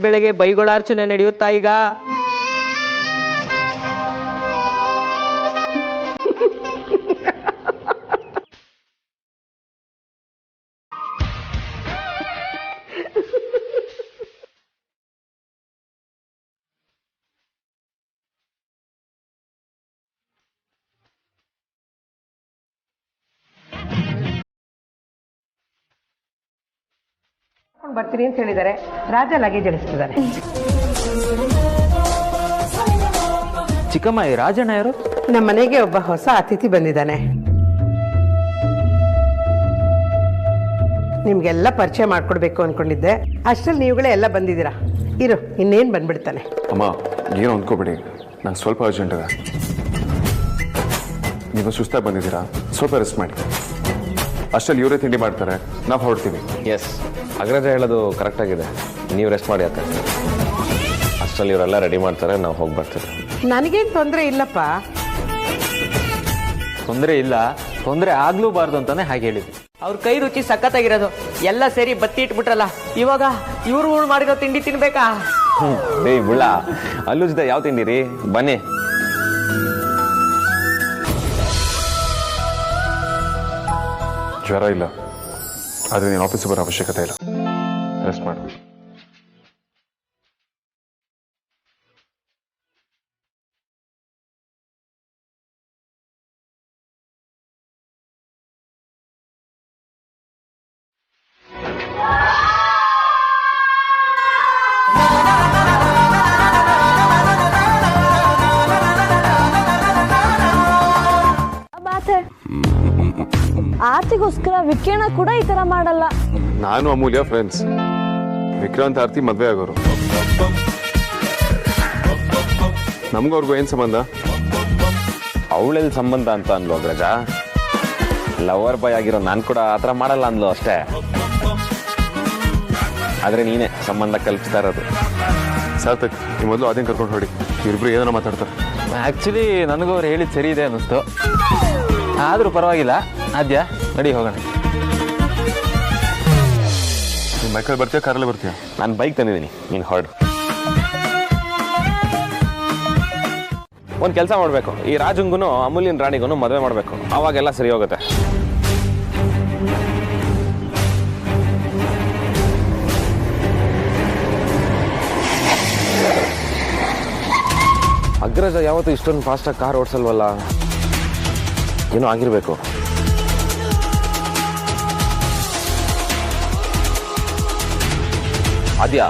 ಬೆಳಗ್ಗೆ ಬೈಗಳಾರ್ಚನೆ ನಡೆಯುತ್ತಾ ಈಗ? ಬರ್ತೀನಿ ಅಂತ ಹೇಳಿದ್ದಾರೆ. ರಾಜ ಲಗೇಜ್ ಇಳಿಸ್ತಿದ್ದಾರೆ. ಚಿಕ್ಕಮ್ಮ, ಈ ರಾಜಣ್ಣ ಯಾರು? ನಮ್ಮ ಮನೆಗೆ ಒಬ್ಬ ಹೊಸ ಅತಿಥಿ ಬಂದಿದ್ದಾನೆ. ನಿಮ್ಗೆಲ್ಲ ಪರಿಚಯ ಮಾಡ್ಕೊಡ್ಬೇಕು ಅನ್ಕೊಂಡಿದ್ದೆ. ಅಷ್ಟರಲ್ಲಿ ನೀವುಗಳೇ ಎಲ್ಲ ಬಂದಿದ್ದೀರಾ. ಇರು, ಇನ್ನೇನು ಬಂದ್ಬಿಡ್ತಾನೆ. ಅಮ್ಮ, ಏನು ಅಂದ್ಕೋಬೇಡಿ, ನಂಗೆ ಸ್ವಲ್ಪ ಅರ್ಜೆಂಟ್ ಇದೆ. ನೀವು ಸುಸ್ತಾಗಿ ಬಂದಿದ್ದೀರಾ, ಸ್ವಲ್ಪ ರೆಸ್ಟ್ ಮಾಡಿ. ಅಷ್ಟರಲ್ಲಿ ಇವರೇ ತಿಂಡಿ ಮಾಡ್ತಾರೆ, ನಾವು ಹೊರಡ್ತೀವಿ. ಎಸ್, ಅಗ್ರಜ ಹೇಳೋದು ಕರೆಕ್ಟಾಗಿದೆ. ನೀವು ರೆಸ್ಟ್ ಮಾಡಿ ಅಕ್ಕ. ಅಷ್ಟರಲ್ಲಿ ಇವರೆಲ್ಲ ರೆಡಿ ಮಾಡ್ತಾರೆ, ನಾವು ಹೋಗಿ ಬರ್ತೀವಿ. ನನಗೇನು ತೊಂದರೆ ಇಲ್ಲಪ್ಪ. ತೊಂದರೆ ಇಲ್ಲ, ತೊಂದರೆ ಆಗ್ಲೂಬಾರ್ದು ಅಂತಾನೆ ಹಾಗೆ ಹೇಳಿದ್ವಿ. ಅವ್ರ ಕೈ ರುಚಿ ಸಖತ್ತಾಗಿರೋದು. ಎಲ್ಲ ಸೇರಿ ಬತ್ತಿ ಇಟ್ಬಿಟ್ರಲ್ಲ, ಇವಾಗ ಇವ್ರು ಮಾಡಿರೋ ತಿಂಡಿ ತಿನ್ಬೇಕಾ? ಏಯ್ ಬುಳ್ಳ, ಅಲ್ಲುಜ್ದ ಯಾವ ತಿಂಡಿರಿ? ಬನ್ನಿ. ಜ್ವರ ಇಲ್ಲ, ಆದರೆ ನೀನು ಆಫೀಸಿಗೆ ಬರೋ ಅವಶ್ಯಕತೆ ಇಲ್ಲ. ರೆಸ್ಟ್ ಮಾಡು. ಆರ್ತಿಗೋಸ್ಕರ ವಿಕಿರಣ ಕೂಡ ಈ ತರ ಮಾಡಲ್ಲ. ನಾನು ಅಮೂಲ್ಯ ಫ್ರೆಂಡ್ಸ್. ವಿಕ್ರಾಂತ್ ಆರ್ತಿ ಮದ್ವೆ ಆಗೋರು. ನಮ್ಗವ್ರಿಗೂ ಏನ್ ಸಂಬಂಧ? ಅವಳೆಲ್ಲಿ ಸಂಬಂಧ ಅಂತ ಅನ್ಲು ಅಗ್ರಜ. ಲವರ್ ಬಾಯ್ ಆಗಿರೋ ನಾನು ಕೂಡ ಆ ಥರ ಮಾಡಲ್ಲ ಅಂದ್ಲು ಅಷ್ಟೇ. ಆದರೆ ನೀನೇ ಸಂಬಂಧ ಕಲ್ಪಿಸ್ತಾ ಇರೋದು. ಸಾರ್ಥಕ್, ಈ ಮೊದಲು ಅದೇನು ಕರ್ಕೊಂಡು ಹೊಡಿ. ಇವ್ರಿಬ್ರು ಏನಾರ ಮಾತಾಡ್ತಾರೆ. ಆ್ಯಕ್ಚುಲಿ ನನಗೂ ಅವ್ರು ಹೇಳಿದ್ದು ಸರಿ ಇದೆ ಅನ್ನಿಸ್ತು. ಆದರೂ ಪರವಾಗಿಲ್ಲ. ಆದ್ಯ, ನಡಿ ಹೋಗೋಣ. ನೀನು ಬೈಕಲ್ಲಿ ಬರ್ತೀಯಾ, ಕಾರಲ್ಲಿ ಬರ್ತೀಯಾ? ನಾನು ಬೈಕ್ ತಂದಿದ್ದೀನಿ, ನೀನು ಹೊರಡು. ಒಂದು ಕೆಲಸ ಮಾಡಬೇಕು, ಈ ರಾಜಂಗೂ ಅಮೂಲ್ಯನ ರಾಣಿಗೂ ಮದುವೆ ಮಾಡಬೇಕು. ಅವಾಗೆಲ್ಲ ಸರಿ ಹೋಗುತ್ತೆ. ಅಗ್ರಜ ಯಾವತ್ತೂ ಇಷ್ಟೊಂದು ಫಾಸ್ಟಾಗಿ ಕಾರ್ ಓಡಿಸಲ್ವಲ್ಲ? ಏನೋ ಆಗಿರಬೇಕು. ಆದ್ಯ,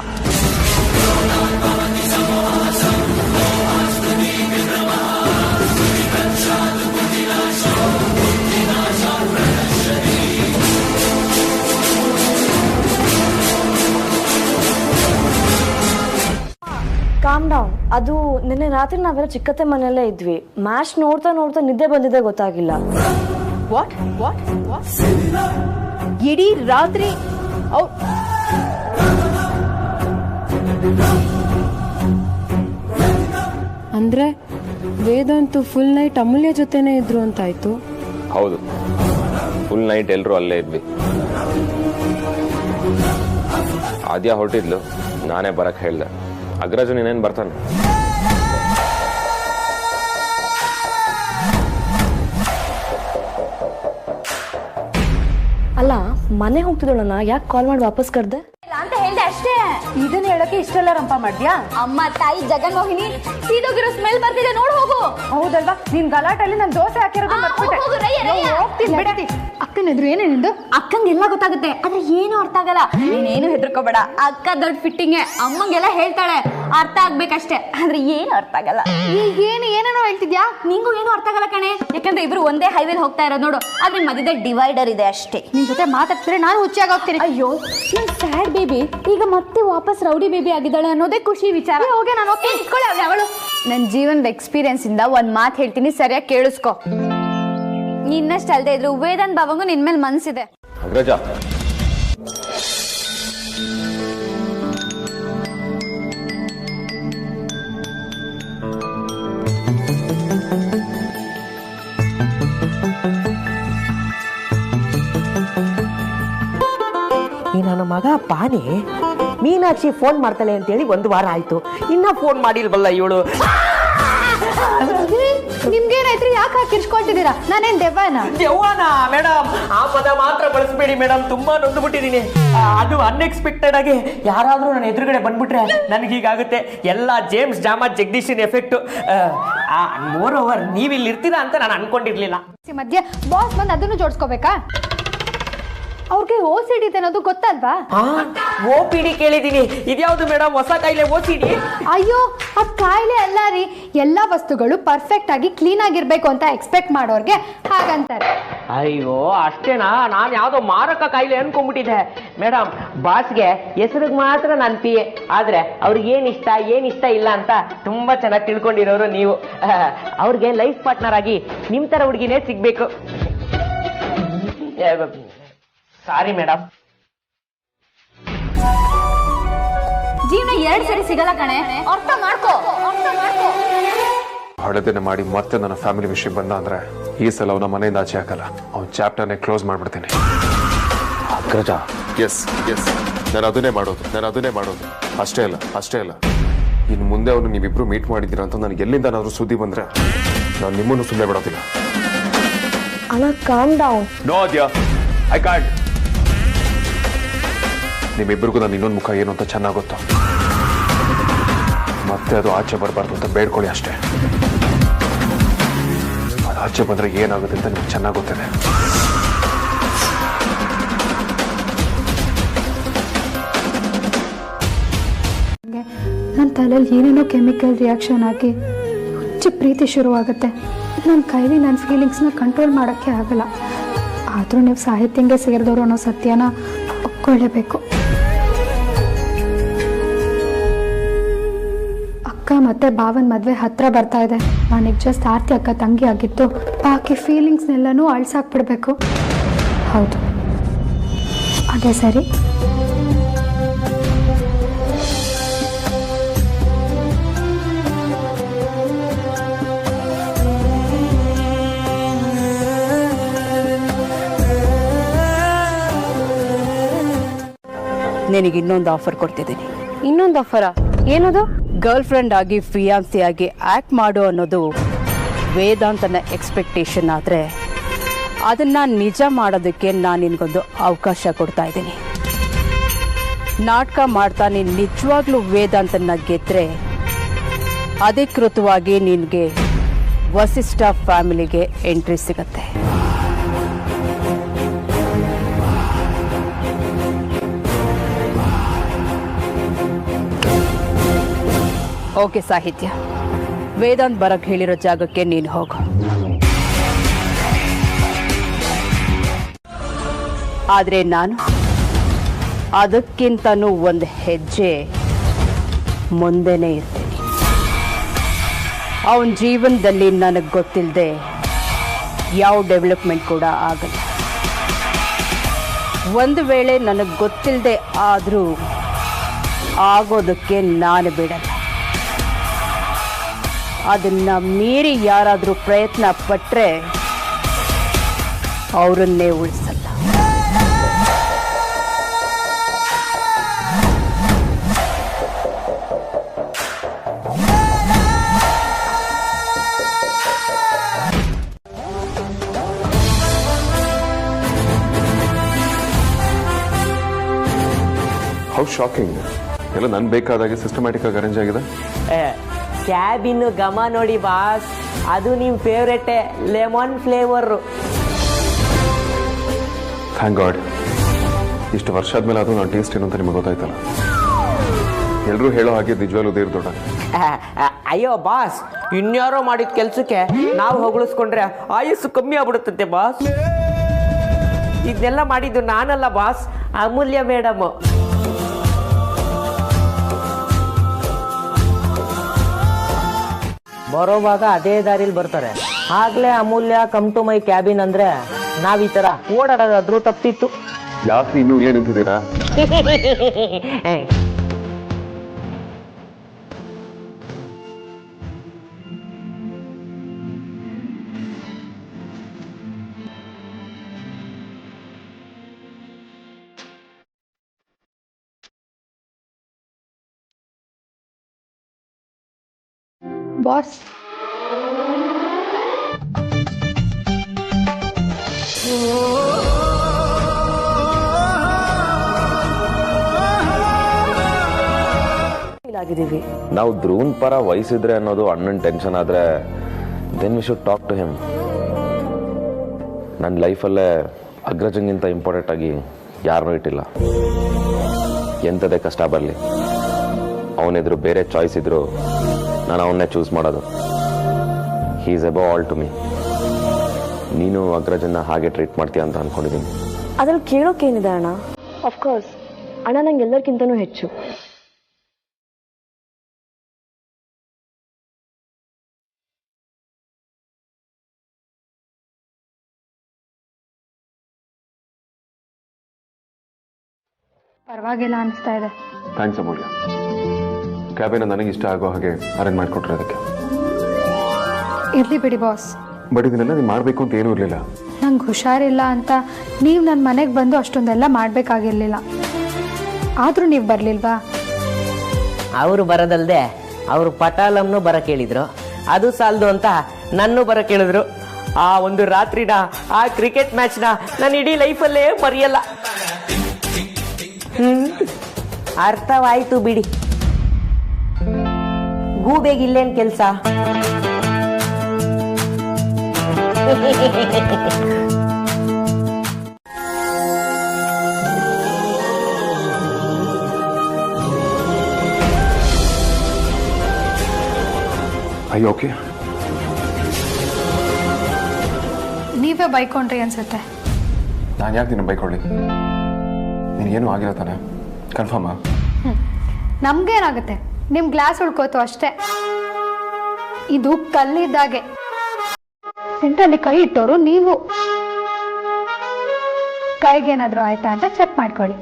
ಕಾಮ್ ಡೌನ್. ಅದು ನಿನ್ನೆ ರಾತ್ರಿ ನಾವೆಲ್ಲ ಚಿಕ್ಕತ್ತೆ ಮನೆಯಲ್ಲೇ ಇದ್ವಿ. ಮ್ಯಾಚ್ ನೋಡ್ತಾ ನೋಡ್ತಾ ನಿದ್ದೆ ಬಂದಿದ್ದೆ ಗೊತ್ತಾಗಿಲ್ಲ. What what what? ಇಡೀ ರಾತ್ರಿ ಅಂದ್ರೆ ವೇದಾಂತು ಫುಲ್ ನೈಟ್ ಅಮೂಲ್ಯ ಜೊತೆನೇ ಇದ್ರು ಅಂತಾಯ್ತು. ಹೌದು, ಫುಲ್ ನೈಟ್ ಎಲ್ಲರೂ ಅಲ್ಲೇ ಇದ್ವಿ. ಆದ್ಯ ಹೊರಟಿದ್ಲು, ನಾನೇ ಬರಕ್ಕೆ ಹೇಳ್ದೆ. ಅಗ್ರಜು ನೀನೇನು ಬರ್ತಾನೆ? ಅಲ್ಲ, ಮನೆ ಹೋಗ್ತಿದ್ದೋಳನ್ನ ಯಾಕೆ ಕಾಲ್ ಮಾಡಿ ವಾಪಸ್ ಕರ್ದೆ ಅಂತ ಹೇಳ್ದೆ ಅಷ್ಟೇ. ಇದನ್ನ ಹೇಳಕ್ಕೆ ಇಷ್ಟೆಲ್ಲ ರಂಪ ಮಾಡ್ದ್ಯಾ? ಅಮ್ಮ ತಾಯಿ ಜಗನ್ಮೋಹಿನಿ, ಸೀದೋಗಿರೋ ಸ್ಮೆಲ್ ಬರ್ತಿದೆ, ನೋಡ್ ಹೋಗು. ಹೌದಲ್ವಾ? ನಿನ್ ಗಲಾಟಲ್ಲಿ ನಾನು ದೋಸೆ ಹಾಕಿರೋದು ಮರ್ತ್ಬಿಟ್ಟೆ. ಅಕ್ಕನ ಎದುರು ಏನೇನಿಂದು? ಅಕ್ಕಂಗೆಲ್ಲ ಗೊತ್ತಾಗುತ್ತೆ, ಆದ್ರೆ ಏನು ಅರ್ಥ ಆಗಲ್ಲ. ನೀನೇನು ಹೆದರ್ಕೋಬೇಡ, ಅಕ್ಕ ದೊಡ್ಡ ಫಿಟ್ಟಿಂಗ್. ಅಮ್ಮಂಗೆಲ್ಲ ಹೇಳ್ತಾಳೆ, ಅರ್ಥ ಆಗ್ಬೇಕಷ್ಟೇ, ಆದ್ರೆ ಏನು ಅರ್ಥ ಆಗಲ್ಲ. ಏನೇನೋ ಹೇಳ್ತಿದ್ಯಾ? ನಿಂಗೂ ಏನು ಅರ್ಥ ಆಗಲ್ಲ ಕಣೆ, ಯಾಕಂದ್ರೆ ಇಬ್ರು ಒಂದೇ ಹೈವೇಲಿ ಹೋಗ್ತಾ ಇರೋದು ನೋಡು. ಆದ್ರೆ ಮಧ್ಯದಲ್ಲಿ ಡಿವೈಡರ್ ಇದೆ ಅಷ್ಟೇ. ನಿನ್ ಜೊತೆ ಮಾತಾಡ್ತಿದ್ರೆ ನಾನು ಹುಚ್ಚಾಗಿ ಹೋಗ್ತೀನಿ. ಅಯ್ಯೋ, ನನ್ ಸ್ಯಾಡ್ ಬೇಬಿ ಈಗ ಮತ್ತೆ ವಾಪಸ್ ರೌಡಿ ಬೇಬಿ ಆಗಿದ್ದಾಳೆ ಅನ್ನೋದೇ ಖುಷಿ ವಿಚಾರ. ಹೋಗಿ ನಾನು ಹೋಗ್ತೀನಿ. ಅವಳು ನನ್ನ ಜೀವನದ ಎಕ್ಸ್ಪೀರಿಯನ್ಸ್ ಇಂದ ಒಂದ್ ಮಾತು ಹೇಳ್ತೀನಿ, ಸರಿಯಾಗಿ ಕೇಳಿಸ್ಕೊ. ನಿನ್ನಷ್ಟು ಅಲ್ದೇ ಇದ್ರು ವೇದಾಂತ್ ಬಾವಂಗೂ ನಿನ್ ಮೇಲೆ ಮನ್ಸಿದೆ. ಅಗ್ರಜ, ಈ ನನ್ನ ಮಗ ಪಾನಿ ಮೀನಾಕ್ಷಿ ಫೋನ್ ಮಾಡ್ತಾಳೆ ಅಂತೇಳಿ 1 ವಾರ ಆಯ್ತು, ಇನ್ನ ಫೋನ್ ಮಾಡಿಲ್ವಲ್ಲ ಇವಳು. ನಿಮ್ಗೇನಾಯ್ತ್ರಿ? ಯಾಕೆ ಕಿರ್ಚ್ಕೊಳ್ತಿದ್ದೀರಾ? ನಾನೇನ್ ದೆವ್ವನ? ದೆವ್ವನ ಮೇಡಮ್, ಆ ಪದ ಮಾತ್ರ ಬಳಸಬೇಡಿ ಮೇಡಮ್, ತುಂಬಾ ನೊಂದುಬಿಟ್ಟಿದ್ದೀನಿ. ಅದು ಅನ್ಎಕ್ಸ್ಪೆಕ್ಟೆಡ್ ಆಗಿ ಯಾರಾದ್ರೂ ನನ್ನ ಎದುರುಗಡೆ ಬಂದ್ಬಿಟ್ರೆ ನನಗೆ ಹೀಗಾಗುತ್ತೆ. ಎಲ್ಲ ಜೇಮ್ಸ್ ಜಾಮಾ ಜಗದೀಶನ್ ಎಫೆಕ್ಟ್. ಮೋರ್ ಓವರ್ ನೀವಿಲ್ಲಿ ಇರ್ತೀರಾ ಅಂತ ನಾನು ಅನ್ಕೊಂಡಿರ್ಲಿಲ್ಲ. ಮಧ್ಯೆ ಬಾಸ್ ಬಂದು ಅದನ್ನು ಜೋಡಿಸ್ಕೋಬೇಕಾ? ಅವ್ರಿಗೆ OCD ಇದೆ ಅನ್ನೋದು ಗೊತ್ತಲ್ವಾ? OPD ಕೇಳಿದೀನಿ, ಇದ್ಯಾವುದು ಮೇಡಮ್ ಹೊಸ ಕಾಯಿಲೆ OCD? ಅಯ್ಯೋ, ಆ ಕಾಯಿಲೆ ಅಲ್ಲ ರೀ, ಎಲ್ಲಾ ವಸ್ತುಗಳು ಪರ್ಫೆಕ್ಟ್ ಆಗಿ ಕ್ಲೀನ್ ಆಗಿರ್ಬೇಕು ಅಂತ ಎಕ್ಸ್ಪೆಕ್ಟ್ ಮಾಡೋರ್ಗೆ ಹಾಗಂತಾರೆ. ಅಯ್ಯೋ ಅಷ್ಟೇನಾ? ನಾನು ಯಾವ್ದೋ ಮಾರಕ ಕಾಯಿಲೆ ಅನ್ಕೊಂಡ್ಬಿಟ್ಟಿದ್ದೆ ಮೇಡಮ್. ಬಾಸ್ಗೆ ಹೆಸರಿಗೆ ಮಾತ್ರ ನಾನು PA, ಆದ್ರೆ ಅವ್ರಿಗೆ ಏನ್ ಇಷ್ಟ ಇಲ್ಲ ಅಂತ ತುಂಬಾ ಚೆನ್ನಾಗಿ ತಿಳ್ಕೊಂಡಿರೋರು ನೀವು. ಅವ್ರಿಗೆ ಲೈಫ್ ಪಾರ್ಟ್ನರ್ ಆಗಿ ನಿಮ್ ತರ ಹುಡುಗಿನೇ ಸಿಗ್ಬೇಕು. Sorry madam. ಜೀವನ 2 ಸರಿ ಸಿಗಲ್ಲ ಕಣೆ, ಅರ್ಥ ಮಾಡ್ಕೋ. ಹಳೆದನೆ ಮಾಡಿ ಮತ್ತೆ ನನ್ನ ಫ್ಯಾಮಿಲಿ ವಿಷಯ ಬಂದ ಅಂದ್ರೆ ಈ ಸಲ ಅವನ ಮನೆಯಿಂದ ಆಚೆ ಹಾಕಲ್ಲ. ಅವ್ನ ಚಾಪ್ಟರ್ನೇ ಕ್ಲೋಸ್ ಮಾಡ್ಬಿಡ್ತೀನಿ. ಅಗ್ರಜ, ಎಸ್ ನಾನು ಅದನ್ನೇ ಮಾಡೋದು. ಅಷ್ಟೇ ಅಲ್ಲ ಇನ್ನು ಮುಂದೆ ಅವನು ನೀವಿಬ್ರು ಮೀಟ್ ಮಾಡಿದ್ದೀರಾ ಅಂತ ನನಗೆ ಎಲ್ಲಿಂದನಾದ್ರೂ ಸುದ್ದಿ ಬಂದ್ರೆ ನಾನು ನಿಮ್ಮನ್ನು ಸುಮ್ಮನೆ ಬಿಡೋದಿಲ್ಲ. ಅಣ್ಣ ಕಾಮ್ ಡೌನ್. ನೋ ಅದ್ಯಾ, ಐ ಕಾಂಟ್. ನಿಮ್ಮಿಬ್ಬರಿಗೂ ನಾನು ಇನ್ನೊಂದು ಮುಖ ಏನು ಅಂತ ಚೆನ್ನಾಗಿ ಗೊತ್ತು. ಮತ್ತೆ ಅದು ಆಚೆ ಬರಬಾರ್ದು ಅಂತ ಬೇಡ್ಕೊಳ್ಳಿ ಅಷ್ಟೇ. ಅದು ಆಚೆ ಬಂದ್ರೆ ಏನಾಗುತ್ತೆ ಅಂತ ನಿಮ್ಗೆ ಚೆನ್ನಾಗಿ ಗೊತ್ತಿದೆ. ನನ್ನ ತಲೆಯಲ್ಲಿ ಏನೇನೋ ಕೆಮಿಕಲ್ ರಿಯಾಕ್ಷನ್ ಆಗಿ ಹುಚ್ಚು ಪ್ರೀತಿ ಶುರುವಾಗುತ್ತೆ. ನನ್ನ ಕೈಲಿ ನನ್ನ ಫೀಲಿಂಗ್ಸ್ನ ಕಂಟ್ರೋಲ್ ಮಾಡೋಕ್ಕೆ ಆಗಲ್ಲ. ಆದರೂ ನೀವು ಸಾಹಿತ್ಯಂಗೆ ಸೇರಿದವರು ಅನ್ನೋ ಸತ್ಯನ ಒಪ್ಕೊಳ್ಳೇಬೇಕು. ಅಕ್ಕ ಮತ್ತೆ ಭಾವನ್ ಮದುವೆ ಹತ್ರ ಬರ್ತಾ ಇದೆ. ನನಗೆ ಜಸ್ಟ್ ಆರ್ತಿ ಅಕ್ಕ ತಂಗಿ ಆಗಿತ್ತು, ಬಾಕಿ ಫೀಲಿಂಗ್ಸ್ನೆಲ್ಲನೂ ಅಳ್ಸಾಕ್ಬಿಡ್ಬೇಕು. ಹೌದು, ಅದೇ ಸರಿ. ನಿನಗೆ ಇನ್ನೊಂದು ಆಫರ್ ಕೊಡ್ತಿದ್ದೀನಿ. ಇನ್ನೊಂದು ಆಫರಾ? ಏನದು? ಗರ್ಲ್ ಫ್ರೆಂಡ್ ಆಗಿ ಫಿಯಾನ್ಸಿ ಆಗಿ ಆ್ಯಕ್ಟ್ ಮಾಡು ಅನ್ನೋದು ವೇದಾಂತನ ಎಕ್ಸ್ಪೆಕ್ಟೇಷನ್ ಆದರೆ ಅದನ್ನು ನಿಜ ಮಾಡೋದಕ್ಕೆ ನಾನು ನಿನಗೊಂದು ಅವಕಾಶ ಕೊಡ್ತಾ ಇದ್ದೀನಿ. ನಾಟಕ ಮಾಡ್ತಾ ನೀನು ನಿಜವಾಗ್ಲೂ ವೇದಾಂತನ ಗೆದ್ದರೆ ಅಧಿಕೃತವಾಗಿ ನಿನಗೆ ವಸಿಷ್ಠ ಫ್ಯಾಮಿಲಿಗೆ ಎಂಟ್ರಿ ಸಿಗತ್ತೆ. ಓಕೆ ಸಾಹಿತ್ಯ, ವೇದಾಂತ್ ಬರಕ್ಕೆ ಹೇಳಿರೋ ಜಾಗಕ್ಕೆ ನೀನು ಹೋಗು. ಆದರೆ ನಾನು ಅದಕ್ಕಿಂತನೂ ಒಂದು ಹೆಜ್ಜೆ ಮುಂದೆನೇ ಇರ್ತೀನಿ. ಅವನ ಜೀವನದಲ್ಲಿ ನನಗೆ ಗೊತ್ತಿಲ್ಲದೆ ಯಾವ ಡೆವಲಪ್ಮೆಂಟ್ ಕೂಡ ಆಗಲ್ಲ. ಒಂದು ವೇಳೆ ನನಗೆ ಗೊತ್ತಿಲ್ಲದೆ ಆದರೂ ಆಗೋದಕ್ಕೆ ನಾನು ಬಿಡಲ್ಲ. ಅದನ್ನ ಮೀರಿ ಯಾರಾದರೂ ಪ್ರಯತ್ನ ಪಟ್ಟರೆ ಅವರನ್ನೇ ಉಳಿಸಲ್ಲ. How shocking. ಎಲ್ಲ ನನ್ ಬೇಕಾದಾಗೆ ಸಿಸ್ಟಮ್ಯಾಟಿಕ್ ಆಗಿ ಅರೇಂಜ್ ಆಗಿದೆ. ಕ್ಯಾಬಿನ್ ಘಮ ನೋಡಿ ಬಾಸ್, ಅದು ನಿಮ್ಮ favourite lemon flavour. Thank god, ಇಷ್ಟು ವರ್ಷ ಆದ್ಮೇಲೆ ಅದು ನನ್ನ ಟೇಸ್ಟ್ ಏನು ಅಂತ ನಿಮಗೆ ಗೊತ್ತಾಯ್ತಲ್ಲ. ಎಲ್ಲರೂ ಹೇಳೋ ಹಾಗೆ ನಿಜವಾಗ್ಲೂ ದೇವ್ರ ದೊಡ್ಡ. ಅಯ್ಯೋ ಬಾಸ್, ಇನ್ಯಾರೋ ಮಾಡಿದ ಕೆಲ್ಸಕ್ಕೆ ನಾವು ಹೊಗಳಿಸ್ಕೊಂಡ್ರೆ ಆಯುಸ್ಸು ಕಮ್ಮಿ ಆಗ್ಬಿಡುತ್ತೆ ಬಾಸ್. ಇದನ್ನೆಲ್ಲ ಮಾಡಿದ್ದು ನಾನಲ್ಲ ಬಾಸ್, ಅಮೂಲ್ಯ ಮೇಡಮ್. ಬರೋವಾಗ ಅದೇ ದಾರಿಲಿ ಬರ್ತಾರೆ. ಆಗ್ಲೇ ಅಮೂಲ್ಯ ಕಮ್ ಟು ಮೈ ಕ್ಯಾಬಿನ್ ಅಂದ್ರೆ ನಾವ್ ಈ ತರ ಓಡಾಡೋದಾದ್ರೂ ತಪ್ಪಿತ್ತು. ಯಾಕೆ ಇನ್ನೂ ಇಲ್ಲೇ ನಿಂತಿದ್ದೀರಾ? ಬಾಸ್ ಆಗಿದ್ದೀವಿ. ನಾವು ಧ್ರುವನ್ ಪರ ವಯಸ್ಸಿದ್ರೆ ಅನ್ನೋದು ಅಣ್ಣನ ಟೆನ್ಷನ್ ಆದ್ರೆ then we should talk to him. ನನ್ನ ಲೈಫಲ್ಲೇ ಅಗ್ರಜಂಗಿಂತ ಇಂಪಾರ್ಟೆಂಟ್ ಆಗಿ ಯಾರನ್ನೂ ಇಟ್ಟಿಲ್ಲ. ಎಂಥದೇ ಕಷ್ಟ ಬರಲಿ, ಅವನೆದ್ರು ಬೇರೆ ಚಾಯ್ಸ್ ಇದ್ರು ನಾನು ಅವನ್ನೇ ಚೂಸ್ ಮಾಡೋದು. He is above all to me. ನೀನು ಅಗ್ರಜನ್ನ ಹಾಗೆ ಟ್ರೀಟ್ ಮಾಡ್ತೀಯ ಅಂತ ಅನ್ಕೊಂಡಿದ್ದೀನಿ. ಅದ್ರಲ್ಲಿ ಕೇಳೋಕೇನಿದೆ ಅಣ್ಣ? ಅಫ್ಕೋರ್ಸ್ ಅಣ್ಣ ನಂಗೆ ಎಲ್ಲರಿಗಿಂತನೂ ಹೆಚ್ಚು. ಪರವಾಗಿಲ್ಲ ಅನಿಸ್ತಾ ಇದೆ. ಥ್ಯಾಂಕ್ಸ್ ಅಮೂಲ್ಯ. ಕ್ಯಾಬಿನ ನನಗೆ ಇಷ್ಟ ಆಗೋ ಹಾಗೆ ಅರೇಂಜ್ ಮಾಡಿಕೊಟ್ಟಿರೋದಕ್ಕೆ. ಇರ್ಲಿ ಬಿಡಿ ಬಾಸ್. ಬಟ್ ಇದನ್ನೆಲ್ಲ ನೀವು ಮಾಡಬೇಕು ಅಂತ ಏನೂ ಇರಲಿಲ್ಲ. ನಂಗೆ ಹುಷಾರಿಲ್ಲ ಅಂತ ನೀವು ನನ್ನ ಮನೆಗೆ ಬಂದು ಅಷ್ಟೊಂದೆಲ್ಲ ಮಾಡಬೇಕಾಗಿರ್ಲಿಲ್ಲ. ಆದರೂ ನೀವು ಬರಲಿಲ್ವಾ? ಅವರು ಬರೋದಲ್ದೆ ಅವರು ಪಟಾಲಂನು ಬರ ಕೇಳಿದ್ರು. ಅದು ಸಾಲದು ಅಂತ ನನ್ನೂ ಬರ ಕೇಳಿದ್ರು. ಆ ಒಂದು ರಾತ್ರಿನ, ಆ ಕ್ರಿಕೆಟ್ ಮ್ಯಾಚ್ನ ನಾನು ಇಡೀ ಲೈಫಲ್ಲೇ ಮರೆಯಲ್ಲ. ಅರ್ಥವಾಯ್ತು ಬಿಡಿ. ಗೂಬೆಗೆ ಇಲ್ಲೇನ್ ಕೆಲಸ? ಅಯ್ಯೋ ಓಕೆ. ನೀವೇ ಬೈಕೊಂಡ್ರಿ ಅನ್ಸುತ್ತೆ. ನಾನು ಯಾಕೆ ನಿನ್ನ ಬೈಕೊಳ್ಳಿ? ನಿನಗೇನು ಆಗಿಲ್ಲ ತಾನೆ? ಕನ್ಫರ್ಮಾ? ನಮ್ಗೇನಾಗುತ್ತೆ, ನಿಮ್ಮ ಗ್ಲಾಸ್ ಉಳ್ಕೋತು ಅಷ್ಟೇ. ಇದು ಕಲ್ಲಿದ್ದಾಗೆ. ಸೆಂಟ್ರಲ್ಲಿ ಕೈ ಇಟ್ಟೋರು ನೀವು. ಕೈಗೇನಾದ್ರೂ ಆಯ್ತಾ ಅಂತ ಚೆಕ್ ಮಾಡ್ಕೊಳ್ಳಿ.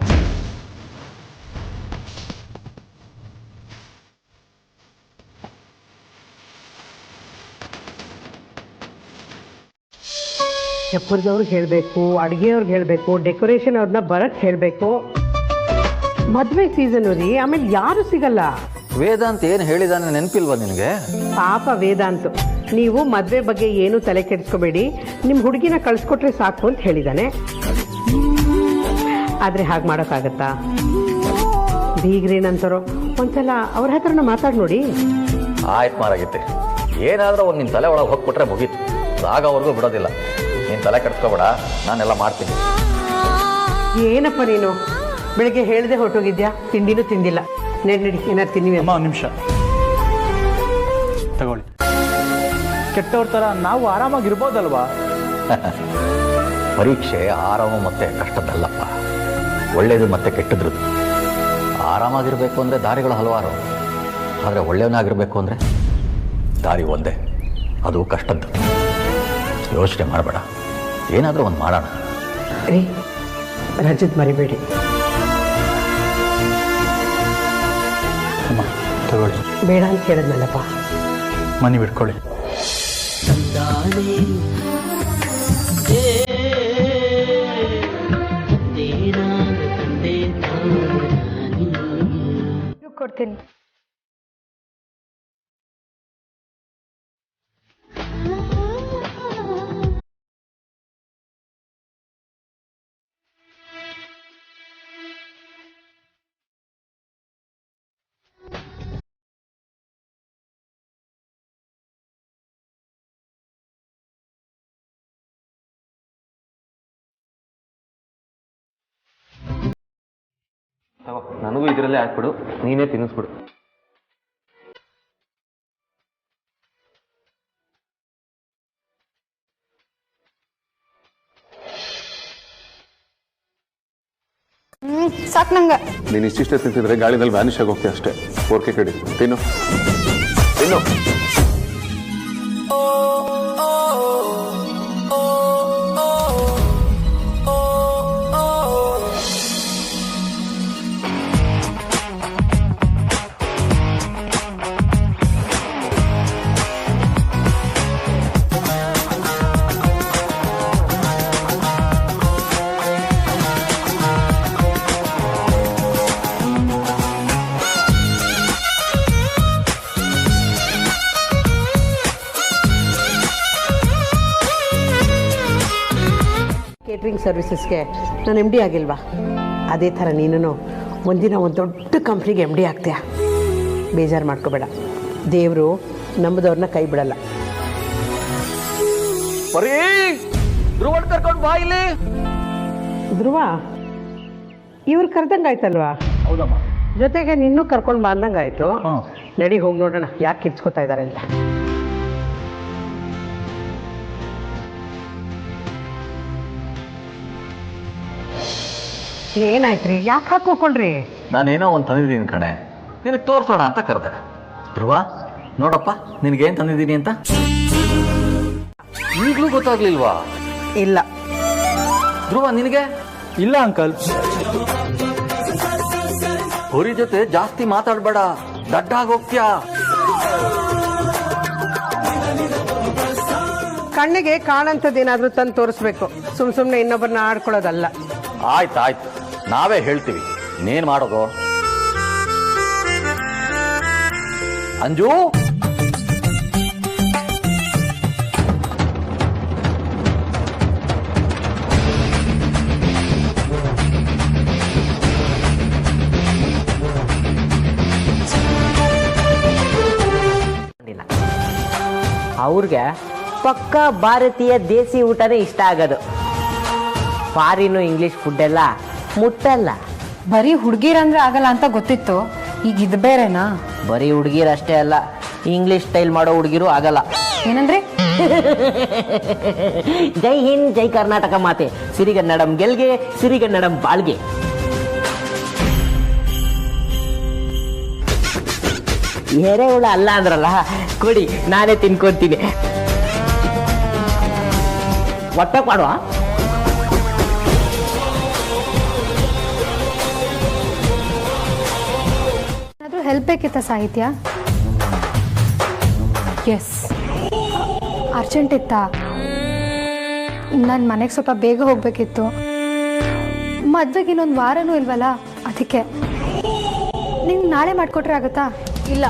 ಚಪ್ಪರದವ್ರಿಗೆ ಹೇಳಬೇಕು, ಅಡುಗೆಯವ್ರಿಗೆ ಹೇಳಬೇಕು, ಡೆಕೋರೇಷನ್ ಅವ್ರನ್ನ ಬರಕ್ಕೆ ಹೇಳಬೇಕು. ಮದುವೆ ಸೀಸನ್ ರೀ, ಆಮೇಲೆ ಯಾರು ಸಿಗಲ್ಲ. ವೇದಾಂತ್ ಏನು ಹೇಳಿದಾನೆ ನೆನಪಿಲ್ವಾ ನಿನಗೆ? ಪಾಪ ವೇದಾಂತ್, ನೀವು ಮದುವೆ ಬಗ್ಗೆ ಏನು ತಲೆ ಕೆಡಿಸ್ಕೋಬೇಡಿ, ನಿಮ್ಮ ಹುಡುಗಿನ ಕಳಿಸ್ಕೊಟ್ರೆ ಸಾಕು ಅಂತ ಹೇಳಿದ್ದಾನೆ. ಆದರೆ ಹಾಗೆ ಮಾಡೋಕ್ಕಾಗತ್ತಾ? ಬೀಗ್ರೇನಂತಾರೋ ಒಂದ್ಸಲ ಅವ್ರ ಹತ್ರನ ಮಾತಾಡಿ ನೋಡಿ. ಆಯ್ತು ಮಾರಾಗಿತ್ತೆ, ಏನಾದರೂ ಒಂದು ನಿನ್ನ ತಲೆ ಒಳಗೆ ಹೋಗ್ಬಿಟ್ರೆ ಮುಗೀತು. ಆಗೋವರೆಗೂ ಬಿಡೋದಿಲ್ಲ. ನೀನು ತಲೆ ಕೆಡಿಸ್ಕೋಬೇಡ, ನಾನೆಲ್ಲ ಮಾಡ್ತೀನಿ. ಏನಪ್ಪ ನೀನು ಬೆಳಿಗ್ಗೆ ಹೇಳ್ದೆ ಹೊರಟೋಗಿದ್ಯಾ? ತಿಂಡಿನೂ ತಿಂದಿಲ್ಲ. ನಡಿ ಏನಾರು ತಿನ್ನಿವಿ. ಅಮ್ಮ ಒಂದು ನಿಮಿಷ ತಗೊಳ್ಳಿ. ಕೆಟ್ಟವ್ರ ಥರ ನಾವು ಆರಾಮಾಗಿರ್ಬೋದಲ್ವಾ? ಪರೀಕ್ಷೆ ಆರಾಮ ಮತ್ತೆ ಕಷ್ಟದ್ದಲ್ಲಪ್ಪ, ಒಳ್ಳೇದು ಮತ್ತೆ ಕೆಟ್ಟದ್ರದ್ದು. ಆರಾಮಾಗಿರ್ಬೇಕು ಅಂದರೆ ದಾರಿಗಳು ಹಲವಾರು, ಆದರೆ ಒಳ್ಳೆಯವನಾಗಿರ್ಬೇಕು ಅಂದರೆ ದಾರಿ ಒಂದೇ, ಅದು ಕಷ್ಟದ್ದು. ಯೋಚನೆ ಮಾಡಬೇಡ, ಏನಾದರೂ ಒಂದು ಮಾಡೋಣ. ರೀ ರಜತ್ ಮರಿಬೇಡಿ. ಅಮ್ಮ ತಗೊಳ್ಳಿ. ಬೇಡ ಅಂತ ಹೇಳಿದ್ನಲ್ಲಪ್ಪ. ಮನೆ ಬಿಟ್ಕೊಳ್ಳಿ. ಕೊಡ್ತೀನಿ. ನನಗೂ ಇದರಲ್ಲೇ ಹಾಕ್ಬಿಡು, ನೀನೇ ತಿನ್ನಿಸ್ಬಿಡು. ಸಾಕು ನಂಗೆ. ನೀನು ಇಷ್ಟಿಷ್ಟೇ ತಿಂತಿದ್ರೆ ಗಾಳಿನಲ್ಲಿ ವ್ಯಾನಿಷ್ ಆಗಿ ಹೋಗ್ತೀಯ ಅಷ್ಟೇ. 4K ಕಡಿ ತಿನ್ನು ತಿನ್ನು. ಮಾರ್ಕೆಟಿಂಗ್ ಸರ್ವಿಸಸ್ಗೆ ನಾನು MD ಆಗಿಲ್ವಾ, ಅದೇ ಥರ ನೀನು ಒಂದಿನ ಒಂದು ದೊಡ್ಡ ಕಂಪ್ನಿಗೆ MD ಆಗ್ತೀಯ. ಬೇಜಾರು ಮಾಡ್ಕೋಬೇಡ, ದೇವರು ನಂಬದವ್ರನ್ನ ಕೈ ಬಿಡಲ್ಲ. ಧ್ರುವನ್ ಕರ್ಕೊಂಡು ಬಾ ಇಲ್ಲಿ. ಧ್ರುವ, ಇವ್ರು ಕರ್ದಂಗಾಯ್ತಲ್ವಾ? ಹೌದಮ್ಮ. ಜೊತೆಗೆ ನಿನ್ನೂ ಕರ್ಕೊಂಡು ಬಂದಂಗಾಯ್ತು. ನಡಿ ಹೋಗಿ ನೋಡೋಣ ಯಾಕೆ ಕಿರ್ಚ್ಕೋತಾ ಇದ್ದಾರೆ ಅಂತ. ಏನಾಯ್ತ್ರಿ, ಯಾಕೆ ಹಾಕೋಕೊಳ್ರಿ? ನಾನೇನೋ ಒಂದು ತಂದಿದ್ದೀನಿ ಕಣೆ, ನಿನಗೆ ತೋರ್ಸೋಣ ಅಂತ ಕರೆದೆ. ಧ್ರುವ ನೋಡಪ್ಪ, ನಿನಗೇನು ತಂದಿದ್ದೀನಿ ಅಂತ. ಈಗಲೂ ಗೊತ್ತಾಗ್ಲಿಲ್ವಾ? ಇಲ್ಲ. ಧ್ರುವ ನಿನಗೆ? ಇಲ್ಲ ಅಂಕಲ್. ಹೊರಿ ಜೊತೆ ಜಾಸ್ತಿ ಮಾತಾಡ್ಬೇಡ, ದಡ್ಡಾಗೋಗ್ತ್ಯಾ. ಕಣ್ಣಿಗೆ ಕಾಣಂಥದ್ದೇನಾದ್ರೂ ತಂದು ತೋರಿಸ್ಬೇಕು, ಸುಮ್ಮನೆ ಇನ್ನೊಬ್ಬರನ್ನ ಆಡ್ಕೊಳ್ಳೋದಲ್ಲ. ಆಯ್ತು, ನಾವೇ ಹೇಳ್ತೀವಿ, ಇನ್ನೇನು ಮಾಡೋದು. ಅಂಜು, ಅವ್ರಿಗೆ ಪಕ್ಕ ಭಾರತೀಯ ದೇಸಿ ಊಟನೇ ಇಷ್ಟ ಆಗೋದು. ಫಾರಿನು ಇಂಗ್ಲಿಷ್ ಫುಡ್ ಎಲ್ಲ ಮುಟ್ಟಲ್ಲ. ಬರೀ ಹುಡುಗಿರಂದ್ರೆ ಆಗಲ್ಲ ಅಂತ ಗೊತ್ತಿತ್ತು, ಈಗ ಇದು ಬೇರೆನಾ? ಬರೀ ಹುಡುಗಿರು ಅಷ್ಟೇ ಅಲ್ಲ, ಇಂಗ್ಲಿಷ್ ಸ್ಟೈಲ್ ಮಾಡೋ ಹುಡುಗಿರು ಆಗಲ್ಲ. ಏನಂದ್ರೆ? ಜೈ ಹಿಂದ್ ಜೈ ಕರ್ನಾಟಕ ಮಾತೆ, ಸಿರಿಗನ್ನಡಂ ಗೆಲ್ಗೆ, ಸಿರಿಗನ್ನಡಂ ಬಾಳ್ಗೆ. ಎರೆಹುಳ ಅಲ್ಲ ಅಂದ್ರಲ್ಲ, ಕೊಡಿ ನಾನೇ ತಿನ್ಕೊಂತೀನಿ. ಹೊಟ್ಟೆ ಮಾಡುವ. ಏನಾದರೂ ಹೆಲ್ಪ್ ಬೇಕಿತ್ತ ಸಾಹಿತ್ಯ? ಎಸ್, ಅರ್ಜೆಂಟ್ ಇತ್ತಾ? ನನ್ನ ಮನೆಗೆ ಸ್ವಲ್ಪ ಬೇಗ ಹೋಗ್ಬೇಕಿತ್ತು. ಮದ್ವೆಗೆ ಇನ್ನೊಂದು ವಾರನೂ ಇಲ್ವಲ್ಲ, ಅದಕ್ಕೆ. ನಿಂಗೆ ನಾಳೆ ಮಾಡಿಕೊಟ್ರೆ ಆಗುತ್ತಾ? ಇಲ್ಲ,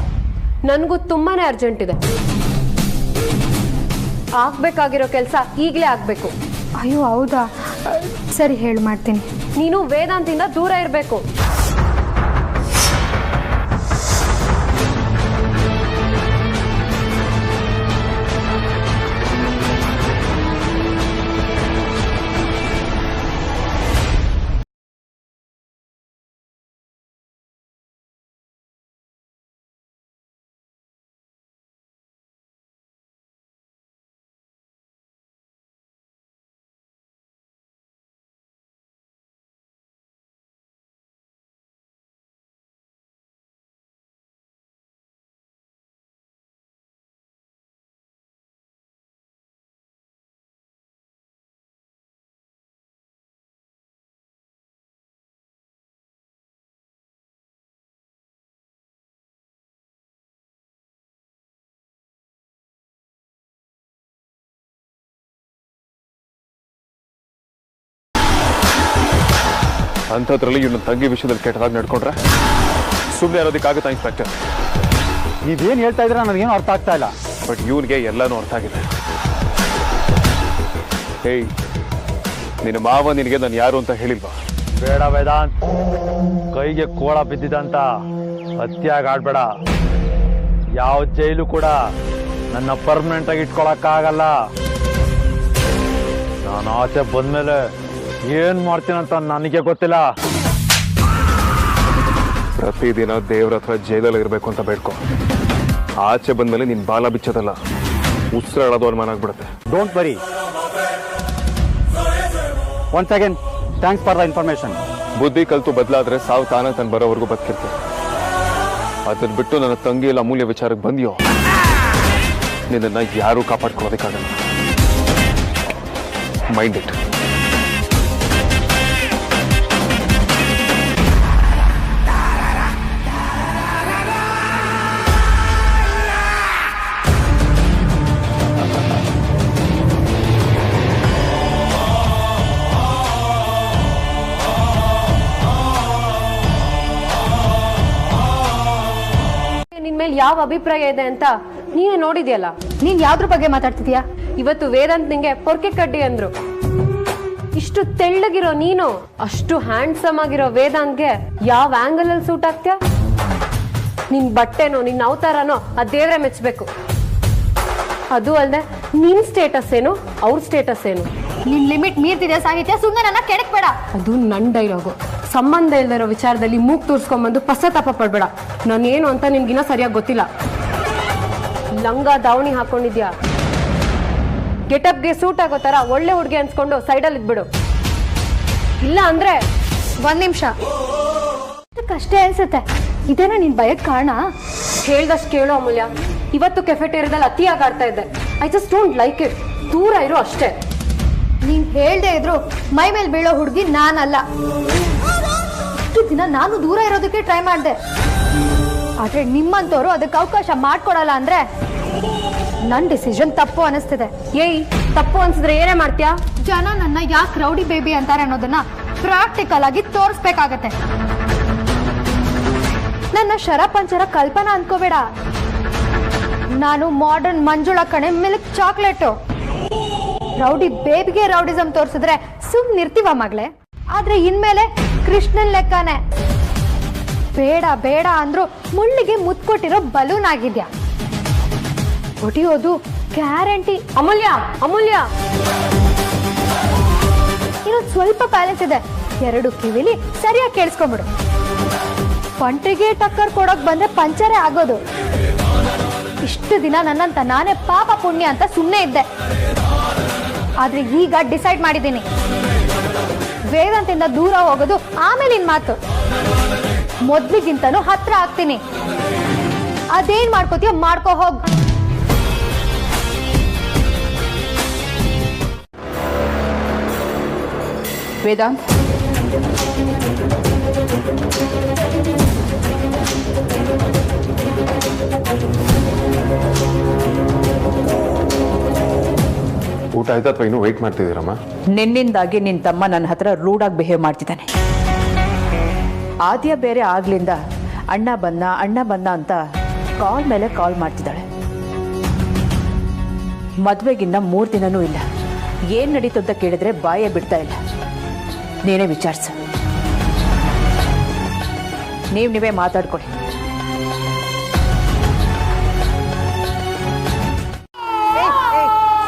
ನನಗೂ ತುಂಬಾನೇ ಅರ್ಜೆಂಟ್ ಇದೆ. ಆಗ್ಬೇಕಾಗಿರೋ ಕೆಲಸ ಈಗಲೇ ಆಗಬೇಕು. ಅಯ್ಯೋ ಹೌದಾ? ಸರಿ, ಹೇಳಿ ಮಾಡ್ತೀನಿ. ನೀನು ವೇದಾಂತಿಂದ ದೂರ ಇರಬೇಕು. ಅಂಥದ್ರಲ್ಲಿ ಇವನು ತಂಗಿ ವಿಷಯದಲ್ಲಿ ಕೆಟ್ಟದಾಗಿ ನಡ್ಕೊಂಡ್ರೆ ಸುಮ್ಮನೆ ಇರೋದಕ್ಕಾಗುತ್ತಾ ಇನ್ಸ್ಪೆಕ್ಟರ್? ನೀವೇನು ಹೇಳ್ತಾ ಇದ್ರೆ ನನಗೇನು ಅರ್ಥ ಆಗ್ತಾ ಇಲ್ಲ. ಬಟ್ ಇವನಿಗೆ ಎಲ್ಲನೂ ಅರ್ಥ ಆಗಿದೆ. ಹೇಯ್, ನಿನ್ನ ಮಾವ ನಿನಗೆ ನಾನು ಯಾರು ಅಂತ ಹೇಳಿಲ್ವಾ? ಬೇಡ ವೇದಾಂತ್, ಕೈಗೆ ಕೋಳ ಬಿದ್ದಿದಂತ ಹತ್ಯಾಗ ಆಡ್ಬೇಡ. ಯಾವ ಜೈಲು ಕೂಡ ನನ್ನ ಪರ್ಮನೆಂಟ್ ಆಗಿ ಇಟ್ಕೊಳಕ್ಕಾಗಲ್ಲ. ನಾನು ಆಚೆ ಬಂದ್ಮೇಲೆ ಏನ್ ಮಾಡ್ತೀನಂತ ನನಗೆ ಗೊತ್ತಿಲ್ಲ. ಪ್ರತಿದಿನ ದೇವ್ರ ಹತ್ರ ಜೈಲಲ್ಲಿ ಇರಬೇಕು ಅಂತ ಬೇಡ್ಕೊ. ಆಚೆ ಬಂದ್ಮೇಲೆ ನಿನ್ ಬಾಲ ಬಿಚ್ಚೋದಲ್ಲ, ಉಸಿರಾಡೋದು ಅನುಮಾನ ಆಗ್ಬಿಡುತ್ತೆ. Don't worry. Once again thanks for the information. ಬುದ್ಧಿ ಕಲ್ತು ಬದಲಾದ್ರೆ ಸಾವು ತಾನೇ ತನ್ನ ಬರೋವರೆಗೂ ಬದುಕಿರ್ತೀನಿ. ಅದನ್ನ ಬಿಟ್ಟು ನನ್ನ ತಂಗಿ ಎಲ್ಲ ಅಮೂಲ್ಯ ವಿಚಾರಕ್ಕೆ ಬಂದಿಯೋ, ನಿನ್ನನ್ನು ಯಾರೂ ಕಾಪಾಡ್ಕೊಳ್ಳೋದಕ್ಕಾಗಲ್ಲ. Mind it. ನಿನ್ಮೇಲೆ ಯಾವ ಅಭಿಪ್ರಾಯ ಇದೆ ಅಂತ ನೀನೇ ನೋಡಿದ್ಯಲ್ಲ. ನೀನ್ ಯಾವ್ದ್ರ ಬಗ್ಗೆ ಮಾತಾಡ್ತಿದ್ಯಾ? ಇವತ್ತು ವೇದಾಂತ್ ನಿಂಗೆ ಪೊರ್ಕೆ ಕಡ್ಡಿ ಅಂದ್ರು. ಇಷ್ಟು ತೆಳ್ಳಗಿರೋ ನೀನು ಅಷ್ಟು ಹ್ಯಾಂಡ್ಸಮ್ ಆಗಿರೋ ವೇದಾಂತ್ಗೆ ಯಾವ ಆಂಗಲ್ ಅಲ್ಲಿ ಸೂಟ್ ಆಗ್ತೀಯ? ನಿನ್ ಬಟ್ಟೆನೋ ನಿನ್ ಅವತಾರನೋ ಆ ದೇವ್ರೆ ಮೆಚ್ಚಬೇಕು. ಅದು ಅಲ್ಲದೆ ನಿನ್ ಸ್ಟೇಟಸ್ ಏನು, ಅವ್ರ ಸ್ಟೇಟಸ್ ಏನು? ನಿನ್ ಲಿಮಿಟ್ ಮೀರ್ತಿದೆ ಸಾಹಿತ್ಯ, ಸುಮ್ಮನೆ ನನ್ನ ಕೆಡಕ್ಬೇಡ. ಅದು ನನ್ ಡೈಲಾಗು. ಸಂಬಂಧ ಇಲ್ದಿರೋ ವಿಚಾರದಲ್ಲಿ ಮೂಗ್ ತೋರ್ಸ್ಕೊಂಡ್ಬಂದು ಪಶ್ಚಾತ್ತಾಪ ಪಡ್ಬೇಡ. ನಾನೇನು ಅಂತ ನಿನ್ಗಿನ್ನ ಸರಿಯಾಗಿ ಗೊತ್ತಿಲ್ಲ. ಲಂಗ ದಾವಣಿ ಹಾಕೊಂಡಿದ್ಯಾ, ಗೆಟಪ್ಗೆ ಸೂಟ್ ಆಗೋ ತರ ಒಳ್ಳೆ ಹುಡುಗಿ ಅನ್ಸ್ಕೊಂಡು ಸೈಡಲ್ಲಿ ಇದ್ಬಿಡು. ಇಲ್ಲ ಅಂದ್ರೆ 1 ನಿಮಿಷ ಕಷ್ಟೇ ಅನ್ಸುತ್ತೆ. ಇದೇನೋ ನಿನ್ ಭಯಕ್ಕೆ ಕಾರಣ? ಹೇಳ್ದಷ್ಟು ಕೇಳೋ ಅಮೂಲ್ಯ. ಇವತ್ತು ಕೆಫೆಟೇರಿಯಾದಲ್ಲಿ ಅತಿಯಾಗಿ ಆಡ್ತಾ ಇದ್ದೆ. I just don't like it. ದೂರ ಇರೋ ಅಷ್ಟೇ. ನೀನ್ ಹೇಳ್ದೆ ಇದ್ರು ಮೈ ಮೇಲೆ ಬೀಳೋ ಹುಡುಗಿ ನಾನಲ್ಲ. ಇಷ್ಟು ದಿನ ನಾನು ದೂರ ಇರೋದಕ್ಕೆ ಟ್ರೈ ಮಾಡಿದೆ. ಆದ್ರೆ ನಿಮ್ಮಂತವ್ರು ಅದಕ್ಕೆ ಅವಕಾಶ ಮಾಡ್ಕೊಡಲ್ಲ ಅಂದ್ರೆ ನನ್ ಡಿಸಿಷನ್ ತಪ್ಪು ಅನಿಸ್ತಿದೆ. ಏಯ್, ತಪ್ಪು ಅನ್ಸಿದ್ರೆ ಏನೇ ಮಾಡ್ತೀಯಾ? ಜನ ನನ್ನ ಯಾಕೆ ರೌಡಿ ಬೇಬಿ ಅಂತಾರೆ ಅನ್ನೋದನ್ನ ಪ್ರಾಕ್ಟಿಕಲ್ ಆಗಿ ತೋರಿಸ್ಬೇಕಾಗತ್ತೆ. ನನ್ನ ಶರಪಂಚರ ಕಲ್ಪನಾ ಅನ್ಕೋಬೇಡ. ನಾನು ಮಾಡರ್ನ್ ಮಂಜುಳಾ ಕಣೆ, ಮಿಲ್ಕ್ ಚಾಕ್ಲೇಟು. ರೌಡಿ ಬೇಬಿಗೆ ರೌಡಿಸಮ್ ತೋರಿಸಿದ್ರೆ ಸುಮ್ಮನಿರ್ತೀವ ಮಗಳೇ. ಆದ್ರೆ ಇನ್ಮೇಲೆ ಕೃಷ್ಣನ್ ಲೆಕ್ಕನೆ. ಬೇಡ ಬೇಡ ಅಂದ್ರು ಮುಳ್ಳಿಗೆ ಮುತ್ಕೊಟ್ಟಿರೋ ಬಲೂನ್ ಆಗಿದ್ಯಾ. ಹೊಡಿಯೋದು ಗ್ಯಾರಂಟಿ. ಅಮೂಲ್ಯ, ಅಮೂಲ್ಯ, ಇನ್ನೊಂದು ಸ್ವಲ್ಪ ಬ್ಯಾಲೆನ್ಸ್ ಇದೆ. 2 ಕಿವಿಲಿ ಸರಿಯಾಗಿ ಕೇಳಿಸ್ಕೊಂಬಿಡು. ಪಂಟ್ರಿಗೆ ಟಕ್ಕರ್ ಕೊಡೋಕ್ ಬಂದ್ರೆ ಪಂಚರೇ ಆಗೋದು. ಇಷ್ಟು ದಿನ ನನ್ನಂತ ನಾನೇ ಪಾಪ ಪುಣ್ಯ ಅಂತ ಸುಮ್ಮನೆ ಇದ್ದೆ. ಆದ್ರೆ ಈಗ ಡಿಸೈಡ್ ಮಾಡಿದ್ದೀನಿ, ವೇದಾಂತಿಂದ ದೂರ ಹೋಗೋದು ಆಮೇಲಿನ ಮಾತು. ಮೊದ್ಲಿಗಿಂತನೂ ಹತ್ರ ಆಗ್ತೀನಿ. ಅದೇನ್ ಮಾಡ್ಕೋತೀಯ ಮಾಡ್ಕೋ ಹೋಗ್. ವೇದಾಂತ್, ಊಟ ಆಯ್ತಾ ಅಥವಾ ಇನ್ನೂ ವೆಯ್ಟ್ ಮಾಡ್ತಿದ್ದೀರಮ್ಮ? ನಿನ್ನಿಂದಾಗಿ ನಿನ್ನ ತಮ್ಮ ನನ್ನ ಹತ್ರ ರೂಡಾಗಿ ಬಿಹೇವ್ ಮಾಡ್ತಿದ್ದಾನೆ. ಆದ್ಯ ಬೇರೆ ಆಗ್ಲಿಂದ ಅಣ್ಣ ಬಂದ ಅಂತ ಕಾಲ್ ಮೇಲೆ ಕಾಲ್ ಮಾಡ್ತಿದ್ದಾಳೆ. ಮದುವೆಗಿನ್ನ 3 ದಿನನೂ ಇಲ್ಲ. ಏನ್ ನಡೀತು ಅಂತ ಕೇಳಿದ್ರೆ ಬಾಯೇ ಬಿಡ್ತಾ ಇಲ್ಲ. ನೀನೇ ವಿಚಾರಿಸು. ನೀವೇ ಮಾತಾಡ್ಕೊಳ್ಳಿ.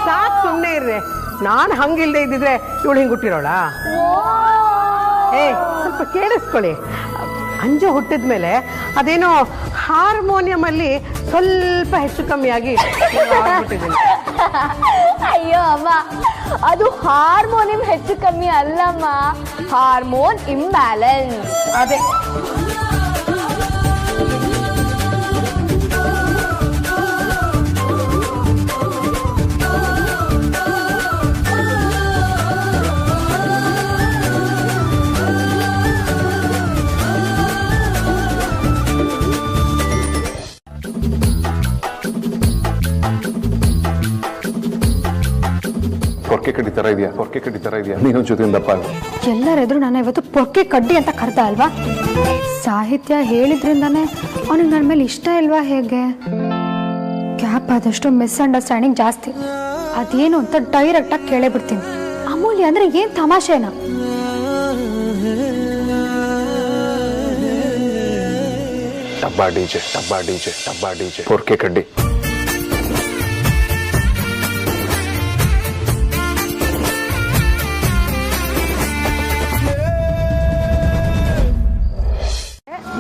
ಸಾಕು, ಸುಮ್ಮನೆ ಇರ್ರೆ. ನಾನು ಹಂಗಿಲ್ದೆ ಇದ್ದಿದ್ರೆ ಇವಳು ಹಿಂಗೆ ಹುಟ್ಟಿರೋಳ? ಸ್ವಲ್ಪ ಕೇಳಿಸ್ಕೊಳ್ಳಿ. ಅಂಜು ಹುಟ್ಟಿದ್ಮೇಲೆ ಅದೇನೋ ಹಾರ್ಮೋನಿಯಂ ಅಲ್ಲಿ ಸ್ವಲ್ಪ ಹೆಚ್ಚು ಕಮ್ಮಿಯಾಗಿ ಅಯ್ಯೋ ಅಮ್ಮ, ಅದು ಹಾರ್ಮೋನಿಯಂ ಹೆಚ್ಚು ಕಮ್ಮಿ ಅಲ್ಲಮ್ಮ, ಹಾರ್ಮೋನ್ ಇಂಬ್ಯಾಲೆನ್ಸ್. ಅದೇ ಪೊರ್ಕೆ ಕಡ್ಡಿ ತರ ಇದೆಯಾ ನೀನೊಂದು ಜೊತೆಯಿಂದ ದಪ್ಪ. ಎಲ್ಲರೆದ್ರು ನಾನು ಇವತ್ತು ಪೊರ್ಕೆ ಕಡ್ಡಿ ಅಂತ ಕರ್ದ ಅಲ್ವಾ? ಸಾಹಿತ್ಯ ಹೇಳಿದ್ರಿಂದಾನೆ ಅವನಿಗೆ ನನ್ನ ಮೇಲೆ ಇಷ್ಟ ಇಲ್ವಾ ಹೇಗೆ? ಗ್ಯಾಪ್ ಆದಷ್ಟು ಮಿಸ್ಅಂಡರ್ಸ್ಟ್ಯಾಂಡಿಂಗ್ ಜಾಸ್ತಿ. ಅದೇನು ಅಂತ ಡೈರೆಕ್ಟ್ ಆಗಿ ಕೇಳೇ ಬಿಡ್ತೀನಿ. ಅಮೂಲ್ಯ ಅಂದ್ರೆ ಏನ್ ತಮಾಷೆನಾ? ಡಬ್ಬಾ ಡಿಜೆ ಪೊರ್ಕೆ ಕಡ್ಡಿ.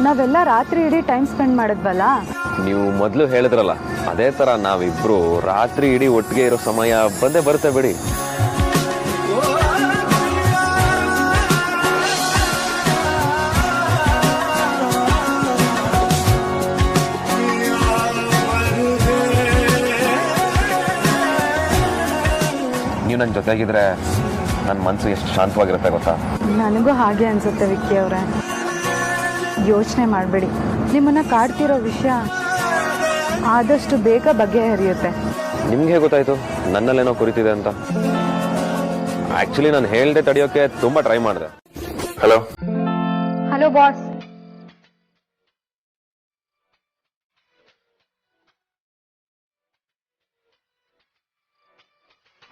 ನಾವೆಲ್ಲ ರಾತ್ರಿ ಇಡೀ ಟೈಮ್ ಸ್ಪೆಂಡ್ ಮಾಡಿದ್ವಲ್ಲ. ನೀವು ಮೊದಲು ಹೇಳಿದ್ರಲ್ಲ, ಅದೇ ತರ ನಾವಿಬ್ರು ರಾತ್ರಿ ಇಡೀ ಒಟ್ಟಿಗೆ ಇರೋ ಸಮಯ ಬಂದೇ ಬರುತ್ತೆ ಬಿಡಿ. ನೀವು ನನ್ನ ಜೊತೆಗಿದ್ರೆ ನನ್ನ ಮನಸ್ಸು ಎಷ್ಟು ಶಾಂತವಾಗಿರುತ್ತೆ ಗೊತ್ತಾ? ನನಗೂ ಹಾಗೆ ಅನ್ಸುತ್ತೆ ವಿಕ್ಕಿ ಅವರೇ. ಯೋಚನೆ ಮಾಡಬೇಡಿ. ನಿಮ್ಮನ್ನ ಕಾಡ್ತಿರೋ ವಿಷಯ ಆದಷ್ಟು ಬೇಗ ಬಗೆಹರಿಯುತ್ತೆ. ನಿಮ್ಗೆ ಗೊತ್ತಾಯ್ತು ನನ್ನಲ್ಲೇನೋ ಕುರಿತಿದೆ ಅಂತ? ಆಕ್ಚುಲಿ ನಾನು ಹೇಳ್ದೆ ತಡೆಯೋಕೆ ತುಂಬಾ ಟ್ರೈ ಮಾಡಿದೆ. Hello hello boss.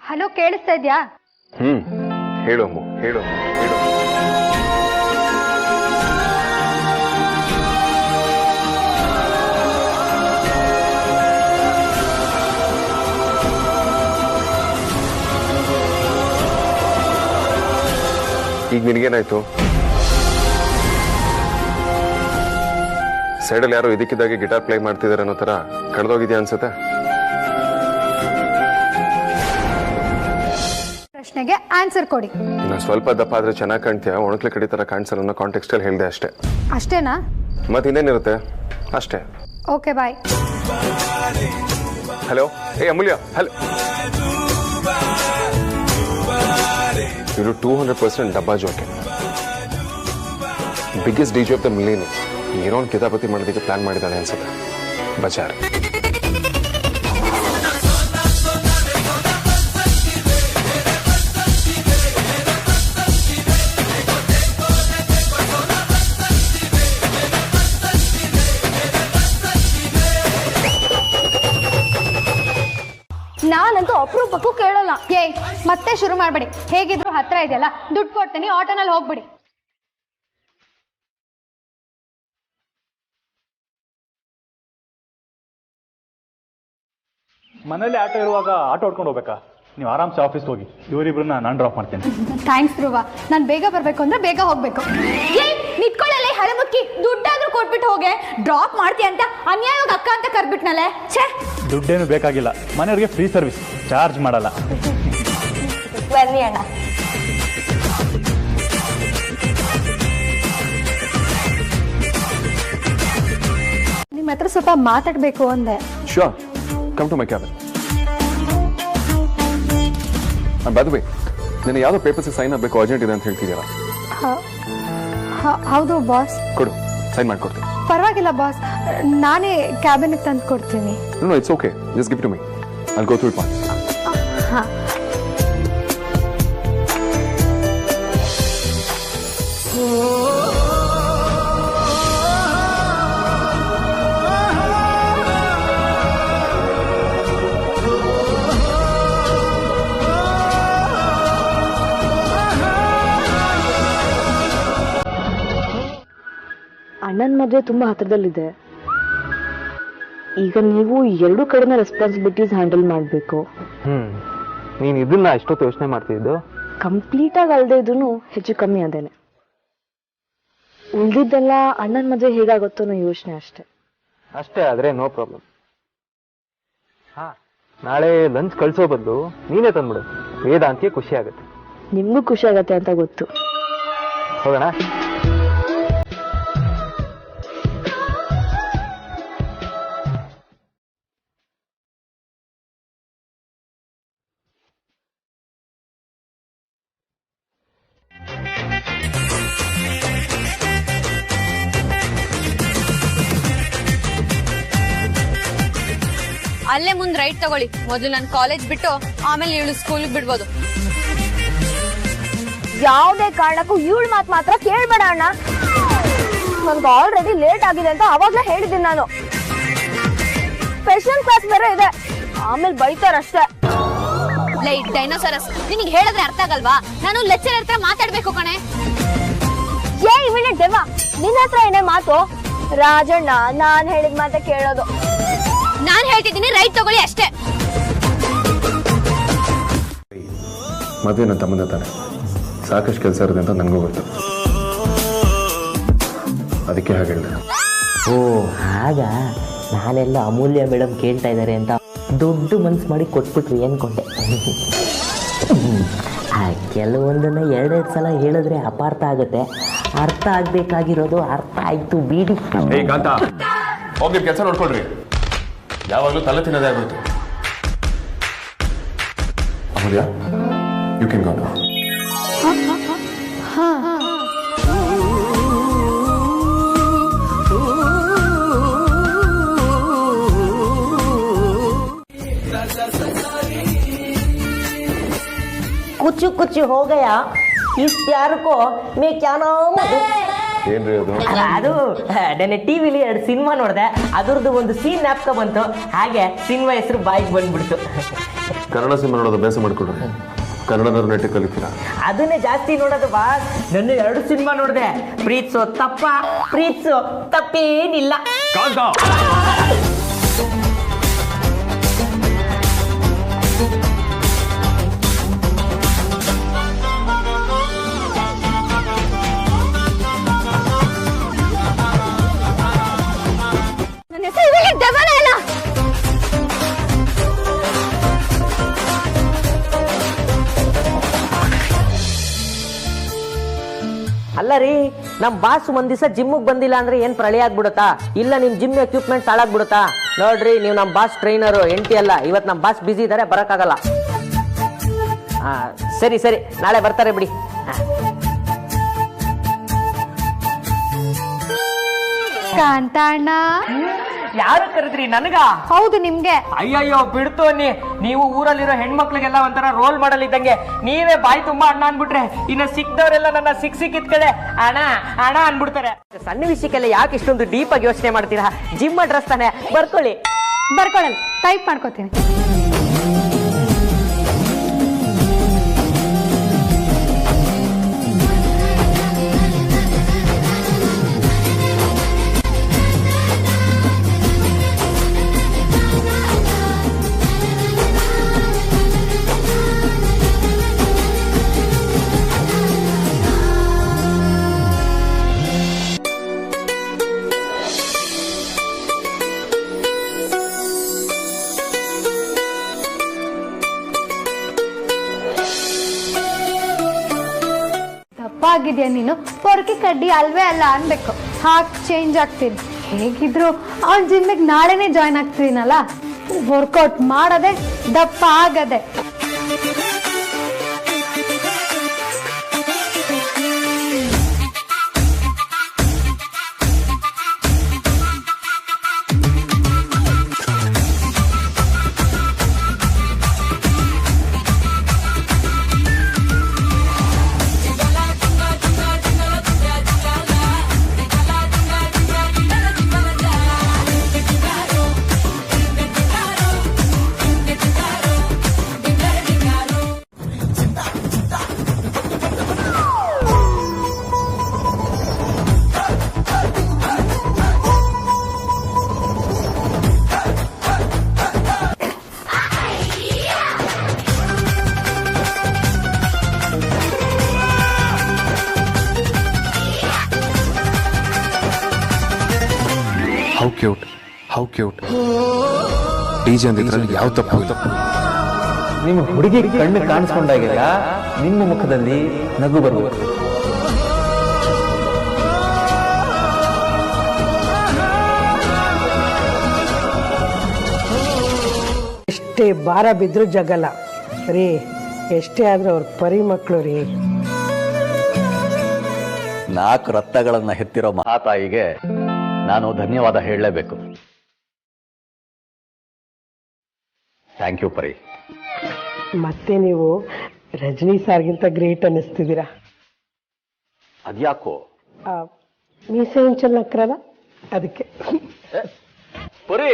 ಹಲೋ, ಕೇಳಿಸ್ತಾ ಇದ್ಯಾ? ಹೇಳು ಅಮ್ಮು, ಹೇಳು ಹೇಳು. ಈಗ ನಿನಗೇನಾಯ್ತು? ಸೈಡಲ್ಲಿ ಯಾರೋ ಇದಕ್ಕಿದ್ದಾಗೆ ಗಿಟಾರ್ ಪ್ಲೇ ಮಾಡ್ತಿದ್ದಾರೆ ಅನ್ನೋ ತರ ಕಳೆದೋಗಿದ್ಯಾ ಅನ್ಸುತ್ತೆ. ಪ್ರಶ್ನೆಗೆ ಆನ್ಸರ್ ಕೊಡಿ. ಇನ್ನು ಸ್ವಲ್ಪ ದಪ್ಪ ಆದ್ರೆ ಚೆನ್ನಾಗಿ ಕಾಣ್ತೀಯ, ಒಣಕ್ಲೆ ಕಡಿ ತರ ಕಾಣಿಸಲ್ಲ ಅನ್ನೋ ಕಾಂಟೆಕ್ಸ್ಟ್ ಅಲ್ಲಿ ಹೇಳ್ದೆ ಅಷ್ಟೇ. ಅಷ್ಟೇನಾ? ಮತ್ತೆ ಇನ್ನೇನಿರುತ್ತೆ ಅಷ್ಟೇ. Okay bye. ಹಲೋ, ಏ ಅಮೂಲ್ಯ, ಹಲೋ. ಇವರು 200% ಡಬ್ಬಾ ಜೋಕೆ. Biggest DJ of the million. ಏನೋ ಒಂದು ಕಿತಾಪತಿ ಮಾಡೋದಕ್ಕೆ ಪ್ಲಾನ್ ಮಾಡಿದ್ದಾಳೆ ಅನ್ಸುತ್ತೆ. ಬಚಾರ್. ನಾನಂತೂ ಅಪರೂಪಕ್ಕೂ ಕೇಳಲ್ಲ. ಏಯ್ ಮತ್ತೆ ಶುರು ಮಾಡ್ಬೇಡಿ. ಹೇಗಿದ್ರು ಹತ್ರ ಇದೆಯಲ್ಲ, ದುಡ್ಡು ಕೊಡ್ತೀನಿ, ಆಟೋನಲ್ಲಿ ಹೋಗ್ಬಿಡಿ. ಮನೇಲಿ ಆಟೋ ಇರುವಾಗ ಆಟೋ ಹೊಡ್ಕೊಂಡು ಹೋಗ್ಬೇಕಾ? ನೀವು ಆರಾಮ್ಸೆ ಆಫೀಸ್ಗೆ ಹೋಗಿ, ಇವರಿಬ್ರನ್ನ ನಾನು ಡ್ರಾಪ್ ಮಾಡ್ತೇನೆ. ಥ್ಯಾಂಕ್ಸ್ ಧ್ರುವ. ನಾನು ಬೇಗ ಬರಬೇಕು ಅಂದ್ರೆ ಬೇಗ ಹೋಗ್ಬೇಕು. ಏಯ್ ನಿತ್ಕೊಳ್ಳಲ್ಲ ಹಳೆ ಮುಕ್ಕಿ, ದುಡ್ಡಾದ್ರೂ ಕೊಟ್ಬಿಟ್ಟು ಹೋಗೆ. ಡ್ರಾಪ್ ಮಾಡ್ತೀಯ ಅಂತ ಅನ್ಯಾಯವಾಗಿ ಅಕ್ಕ ಅಂತ ಕರ್ಬಿಟ್ನಲ್ಲೇ. ಛೇ, ದುಡ್ಡೇನು ಬೇಕಾಗಿಲ್ಲ, ಮನೆಯವ್ರಿಗೆ ಫ್ರೀ ಸರ್ವಿಸ್, ಚಾರ್ಜ್ ಮಾಡಲ್ಲ. ಬನ್ನಿ ಅಣ್ಣ. ನಿಮ್ಮ ಹತ್ರ ಸ್ವಲ್ಪ ಮಾತಾಡ್ಬೇಕು ಅಂದೆ. Sure. Come to my cabin. By the way, ನಾನು ಯಾವುದೋ ಪೇಪರ್ಸ್ ಸೈನ್ ಆಗಬೇಕು, ಅರ್ಜೆಂಟ್ ಇದೆ ಅಂತ ಹೇಳ್ತಿದ್ದೀರಾ? ಹೌದು ಬಾಸ್. ಕೊಡು, ಸೈನ್ ಮಾಡ್ಕೊಡ್ತೀನಿ. ಪರವಾಗಿಲ್ಲ ಬಾಸ್, ನಾನೇ ಕ್ಯಾಬಿನ್ಗೆ ತಂದು ಕೊಡ್ತೀನಿ. No, it's okay. Just give it to me. I'll go through it once. ಹಾಂ. ಅಣ್ಣನ ಮದುವೆ ತುಂಬಾ ಹತ್ರದಲ್ಲಿದೆ. ಈಗ ನೀವು ಎರಡು ಕಡೆನ ರೆಸ್ಪಾನ್ಸಿಬಿಲಿಟೀಸ್ ಹ್ಯಾಂಡಲ್ ಮಾಡಬೇಕು. ನೀನು ಇದನ್ನ ಎಷ್ಟೊತ್ತು ಯೋಚನೆ ಮಾಡ್ತಿದ್ದು? ಕಂಪ್ಲೀಟ್ ಆಗಿ ಅಲ್ಲದೆ ಇದೂ ಹೆಚ್ಚು ಕಮ್ಮಿ ಅದೇನೆ. ಉಳಿದಿದ್ದೆಲ್ಲ ಅಣ್ಣನ ಮದುವೆ ಹೇಗಾಗುತ್ತೋ ಅನ್ನೋ ಯೋಚನೆ ಅಷ್ಟೇ. ಅಷ್ಟೇ ಆದ್ರೆ ನೋ ಪ್ರಾಬ್ಲಮ್. ಹಾ, ನಾಳೆ ಲಂಚ್ ಕಳ್ಸೋ ಬದಲು ನೀನೇ ತಂದ್ಬಿಡು. ವೇದಾಂತಿಗೆ ಖುಷಿ ಆಗುತ್ತೆ. ನಿಮ್ಗೂ ಖುಷಿ ಆಗತ್ತೆ ಅಂತ ಗೊತ್ತು. ಹೋಗೋಣ. ಅಲ್ಲೇ ಮುಂದ್ ರೈಟ್ ತಗೊಳ್ಳಿ. ಮೊದಲು ನಾನು ಕಾಲೇಜ್ ಬಿಟ್ಟು ಆಮೇಲೆ ಇವಳು ಸ್ಕೂಲ್ ಬಿಡ್ಬೋದು. ಯಾವುದೇ ಕಾರಣಕ್ಕೂ ಇವಳು ಮಾತ್ರ ಕೇಳ್ಬೇಡ ಅಣ್ಣ. ನನ್ಗೆ ಆಲ್ರೆಡಿ ಲೇಟ್ ಆಗಿದೆ ಅಂತ ಅವಾಗ್ಲೇ ಹೇಳಿದ್ದೀನಿ ನಾನು. ಸ್ಪೆಷಲ್ ಕ್ಲಾಸ್ ಬೇರೆ ಇದೆ, ಆಮೇಲೆ ಬೈತಾರಷ್ಟೇ. ಲೈಟ್ ಡೈನೋಸರಸ್, ನಿನಗೆ ಹೇಳಿದ್ರೆ ಅರ್ಥ ಆಗಲ್ವಾ? ನಾನು ಲೆಕ್ಚರರ್ ಹತ್ರ ಮಾತಾಡ್ಬೇಕು ಕಣೆ. ಏ ಇಮಿಡಿಯೇಟ್ ದೇವಾ, ನಿನ್ನ ಹತ್ರ ಏನೇ ಮಾತು? ರಾಜಣ್ಣ ನಾನ್ ಹೇಳಿದ ಮಾತೆ ಕೇಳೋದು. ನಾನ್ ಹೇಳ್ತಿದ್ದೀನಿ ರೈಟ್ ತಗೊಳ್ಳಿ ಅಷ್ಟೇ. ಮದುವೆ ನನ್ನ ತಮ್ಮನ ತಾನೆ, ಸಾಕಷ್ಟು ಕೆಲಸ ಇರುತ್ತೆ ಅಂತ ನನಗೂ ಗೊತ್ತು. ಅದಕ್ಕೆ ಹಾಗೆ ಹೇಳಿದೆ. ಓ ಹಾಗ, ನಾನೆಲ್ಲ ಅಮೂಲ್ಯ ಮೇಡಮ್ ಕೇಳ್ತಾ ಇದ್ದಾರೆ ಅಂತ ದೊಡ್ಡ ಮನ್ಸು ಮಾಡಿ ಕೊಟ್ಬಿಟ್ರಿ ಅನ್ಕೊಂಡೆ. ಕೆಲವೊಂದನ್ನ ಎರಡೆರಡು ಸಲ ಹೇಳಿದ್ರೆ ಅಪಾರ್ಥ ಆಗುತ್ತೆ. ಅರ್ಥ ಆಗ್ಬೇಕಾಗಿರೋದು ಅರ್ಥ ಆಯ್ತು ಬಿಡಿ. ಹೋಗಿ ಕೆಲಸ ನೋಡ್ಕೊಳ್ರಿ. ಯಾವಾಗಲೂ ತಲೆ ತಿನ್ನೋದೇ ಆಗೋಯ್ತು. ಅಮೂಲ್ಯ, ಯು ಕ್ಯಾನ್ ಗೋ ನೌ. कुछ कुछ हो गया इस प्यार को मैं क्या नाम. ಏನ್ರಿ ಅದು? ಅದು ನೆನ್ನೆ ಟಿವಿಲಿ 2 ಸಿನಿಮಾ ನೋಡಿದೆ, ಅದ್ರದ್ದು ಒಂದು ಸೀನ್ ಜ್ಞಾಪಕ ಬಂತು. ಹಾಗೆ ಸಿನಿಮಾ ಹೆಸರು ಬಾಯಿಗೆ ಬಂದ್ಬಿಡ್ತು. ಕನ್ನಡ ಸಿನಿಮಾ ನೋಡೋದು ಅಭ್ಯಾಸ ಮಾಡ್ಕೊಡ್ರಿ. ಕನ್ನಡದವ್ರ ನೆಟ್ಟಿ ಕಲಿತೀರಾ? ಅದನ್ನೇ ಜಾಸ್ತಿ ನೋಡೋದು ಬಾಸ್. ನನ್ನ 2 ಸಿನಿಮಾ ನೋಡಿದೆ. ಪ್ರೀತ್ಸೋ ತಪ್ಪ, ಪ್ರೀತ್ಸೋ ತಪ್ಪೇನಿಲ್ಲ. ನನ್ನ ಹೆಸರು ದೆವ್ವನೇ ಅಲ್ಲ. ಅಲ್ಲ ರೀ, ನಮ್ ಬಾಸ್ ಒಂದ್ ದಿವಸ ಜಿಮ್ಗೆ ಬಂದಿಲ್ಲ ಅಂದ್ರೆ ಏನ್ ಪ್ರಳಯ ಆಗ್ಬಿಡುತ್ತಾ? ಇಲ್ಲ ನಿಮ್ ಜಿಮ್ ಎಕ್ವಿಪ್ಮೆಂಟ್ ಹಾಳಾಗ್ಬಿಡುತ್ತಾ? ನೋಡ್ರಿ, ನೀವು ನಮ್ ಬಾಸ್ ಟ್ರೈನರು, ಎಂಟಿ ಅಲ್ಲ. ಇವತ್ತು ನಮ್ ಬಾಸ್ ಬಿಸಿ ಇದಾರೆ, ಬರಕ್ಕಾಗಲ್ಲ. ಸರಿ ಸರಿ, ನಾಳೆ ಬರ್ತಾರೆ ಬಿಡಿ. ಕಾಂತಣ್ಣ. ಯಾರು ಕರೆದ್ರಿ? ನನಗ? ಹೌದು, ನಿಮ್ಗೆ. ಅಯ್ಯಯ್ಯೋ ಬಿಡ್ತು ಅನ್ನಿ. ನೀವು ಊರಲ್ಲಿರೋ ಹೆಣ್ಮಕ್ಳಿಗೆಲ್ಲ ಒಂಥರ ರೋಲ್ ಮಾಡಲ್ ಇದ್ದಂಗೆ. ನೀವೇ ಬಾಯಿ ತುಂಬಾ ಅಣ್ಣ ಅನ್ಬಿಟ್ರೆ ಇನ್ನು ಸಿಕ್ದವರೆಲ್ಲ ನನ್ನ ಸಿಕ್ಕಿದ ಕಡೆ ಅಣ್ಣ ಅಣ್ಣ ಅನ್ಬಿಡ್ತಾರೆ. ಸಣ್ಣ ವಿಷಯಕ್ಕೆಲ್ಲ ಯಾಕೆ ಇಷ್ಟೊಂದು ಡೀಪ್ ಆಗಿ ಯೋಚನೆ ಮಾಡ್ತೀರಾ? ಜಿಮ್ ಅಡ್ರೆಸ್ ತಾನೆ, ಬರ್ಕೊಳ್ಳಿ. ಬರ್ಕೊಳ್ಳಲ್ಲ, ಟೈಪ್ ಮಾಡ್ಕೋತೀನಿ. ಆಗಿದ್ಯಾ ನೀನು? ಪೊರಕೆ ಕಡ್ಡಿ ಅಲ್ವೇ ಅಲ್ಲ ಅನ್ಬೇಕು. ಹಾಕಿ ಚೇಂಜ್ ಆಗ್ತೀನಿ. ಹೇಗಿದ್ರು ಅವ್ನ ಜಿಮ್ಮಿಗೆ ನಾಳೆನೇ ಜಾಯ್ನ್ ಆಗ್ತೀನಲ್ಲ, ವರ್ಕೌಟ್ ಮಾಡದೆ ದಪ್ಪ ಆಗದೆ. How cute. ಡಿಜೆ ಅಂದಿದ್ರಲ್ಲಿ ಯಾವ ತಪ್ಪು? ನಿಮ್ಮ ಹುಡುಗಿ ಕಣ್ಣು ಕಾಣಿಸ್ಕೊಂಡಾಗೆಲ್ಲ ನಿಮ್ಮ ಮುಖದಲ್ಲಿ ನಗು ಬರಬೇಕು. ಎಷ್ಟೇ ಭಾರ ಬಿದ್ದರೂ ಜಗಲ್ಲ ರೀ. ಎಷ್ಟೇ ಆದ್ರೂ ಅವ್ರ ಪರಿಮಕ್ಕಳು ರೀ. 4 ರತ್ನಗಳನ್ನ ಹೆತ್ತಿರೋ ಮಹಾತಾಯಿಗೆ ನಾನು ಧನ್ಯವಾದ ಹೇಳಲೇಬೇಕು. ಥ್ಯಾಂಕ್ ಯು ಪರಿ. ಮತ್ತೆ ನೀವು ರಜನಿ ಸಾರ್ಗಿಂತ ಗ್ರೇಟ್ ಅನ್ನಿಸ್ತಿದ್ದೀರಾ. ಅದ್ಯಾಕೋ? ಮೀಸೆ ಒಂಚಲ್ ನಕ್ರಲ್ಲ, ಅದಕ್ಕೆ. ಪರಿ